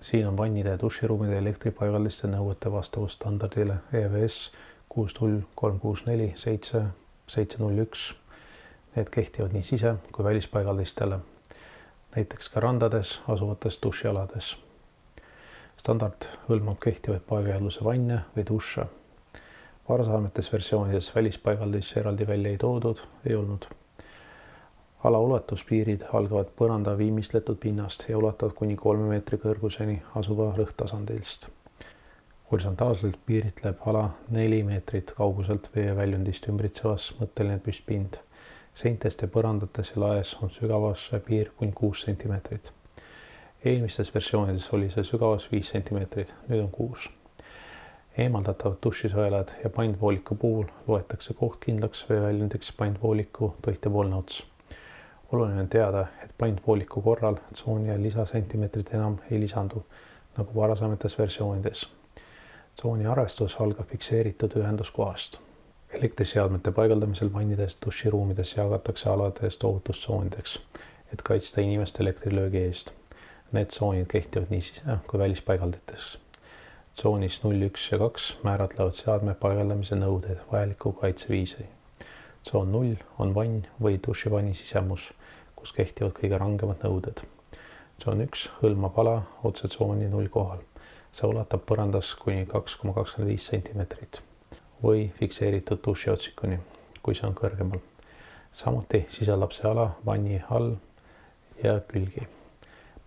Siin on vannide ja duširuumide elektripaigaldiste nõuete vastavus standardile EVS 603647701. Need kehtivad nii sise- kui välispaigaldistele, näiteks ka randades asuvates dušialades. Standard hõlmab kehtivaid paigalduse vanne või duše. Varasemates versioonides välispaigaldis eraldi välja ei toodud, ei olnud. Ala ulatuspiirid algavad põranda viimistletud pinnast ja ulatavad kuni 3 meetri kõrguseni asuva rõhktasandist. Horisontaalselt piiritleb ala 4 meetrit kauguselt veeväljundist ümbritsevas mõtteline püstpind. Seintest ja põrandates ja laes on sügavuse piir kuni 6 cm. Eelmistes versioonides oli see sügavus 5 cm, nüüd on 6. Eemaldatavad dušisõelad ja paindvooliku puhul loetakse kohtkindlaks veeväljundiks paindvooliku toitepoolne ots. Oluline on teada, et paindvooliku korral tsooni ja lisasentimeetrit enam ei lisandu, nagu varasemates versioonides. Tsooni arvestus algab fikseeritud ühenduskohast. Elektriseadmete paigaldamisel vannides duširuumides jagatakse alades ohutustsoonideks, et kaitsta inimeste elektrilöögi eest. Need tsoonid kehtivad nii sise- kui välispaigaldites. Tsoonis 0, 1 ja 2 määratlevad seadme paigaldamise nõuded vajaliku kaitseviisi. Tsoon 0 on vann või dušivanni sisemus, kus kehtivad kõige rangemad nõuded. Tsoon 1 hõlmab ala otse tsooni 0 kohal. See ulatab põrandas kuni 2,25 cm või fikseeritud dušiotsikuni, kui see on kõrgemal. Samuti sisaldab see ala vanni all ja külgi.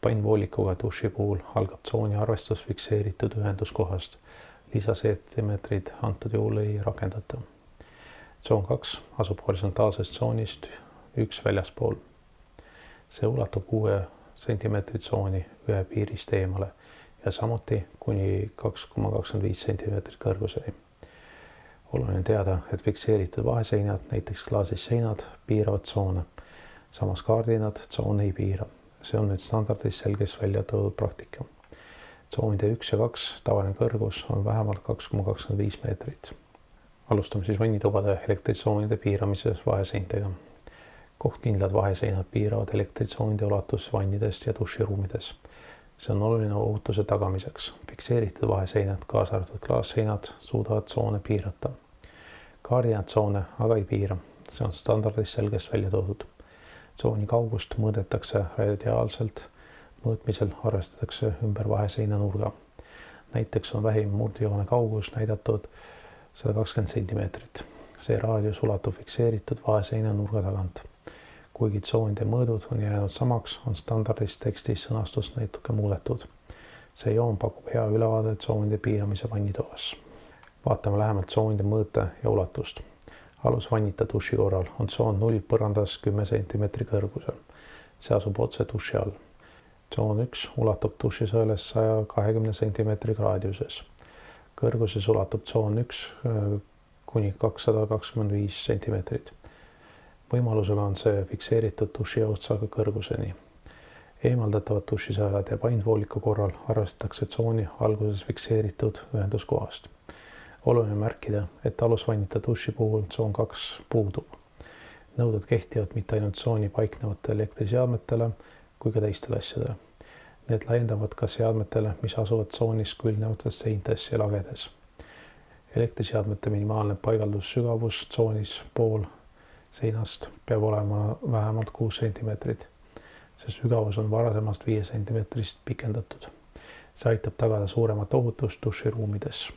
Paindvoolikuga duši puhul algab tsooni arvestus fikseeritud ühenduskohast. Lisasentimeetrid antud juhul ei rakendata. Tsoon 2 asub horisontaalsest tsoonist 1 väljaspool. See ulatub 6 cm tsooni ühe piirist eemale ja samuti kuni 2,25 cm kõrguseni. Oluline teada, et fikseeritud vaheseinad, näiteks klaasist seinad, piiravad tsoone. Samas kaardinad tsoon ei piira. See on nüüd standardis selges välja toodud praktika. Tsoonide 1 ja 2 tavaline kõrgus on vähemalt 2,25 meetrit. Alustame siis vannitubade elektritsoonide piiramises vaheseintega. Kohtkindlad vaheseinad piiravad elektritsoonide ulatus vannidest ja duširuumides. See on oluline ohutuse tagamiseks. Fikseeritud vaheseinad, kaasa arvatud klaasseinad, suudavad tsoone piirata. Kaardinad tsoone aga ei piira. See on standardis selgest välja toodud. Tsooni kaugust mõõdetakse radiaalselt. Mõõtmisel arvestatakse ümber vaheseina nurga. Näiteks on vähim murdjoone kaugus näidatud 120 cm. See raadius ulatub fikseeritud vaheseina nurga tagant. Kuigi tsoonide mõõdud on jäänud samaks, on standardis tekstis sõnastust natuke muudetud. See joon pakub hea ülevaade tsoonide piiramise vannitoas. Vaatame lähemalt tsoonide mõõte ja ulatust. Alusvannita duši korral on tsoon 0 põrandas 10 cm kõrgusel. See asub otse duši all. Tsoon 1 ulatub dušisõeles 120 cm raadiuses. Kõrguses ulatub tsoon 1 kuni 225 cm. Võimalusel on see fikseeritud duši otsaga kõrguseni. Eemaldatavad dušisõelad ja paindvooliku korral arvestatakse tsooni alguses fikseeritud ühenduskohast. Oluline märkida, et alusvannita duši puhul tsoon 2 puudub. Nõuded kehtivad mitte ainult tsooni paiknevatele elektriseadmetele kui ka teistele asjadele. Need laiendavad ka seadmetele, mis asuvad tsoonis külgnevates seintes ja lagedes. Elektriseadmete minimaalne paigaldussügavus tsoonis pool seinast peab olema vähemalt 6 cm. See sügavus on varasemast 5 cm pikendatud. See aitab tagada suuremat ohutust duširuumides.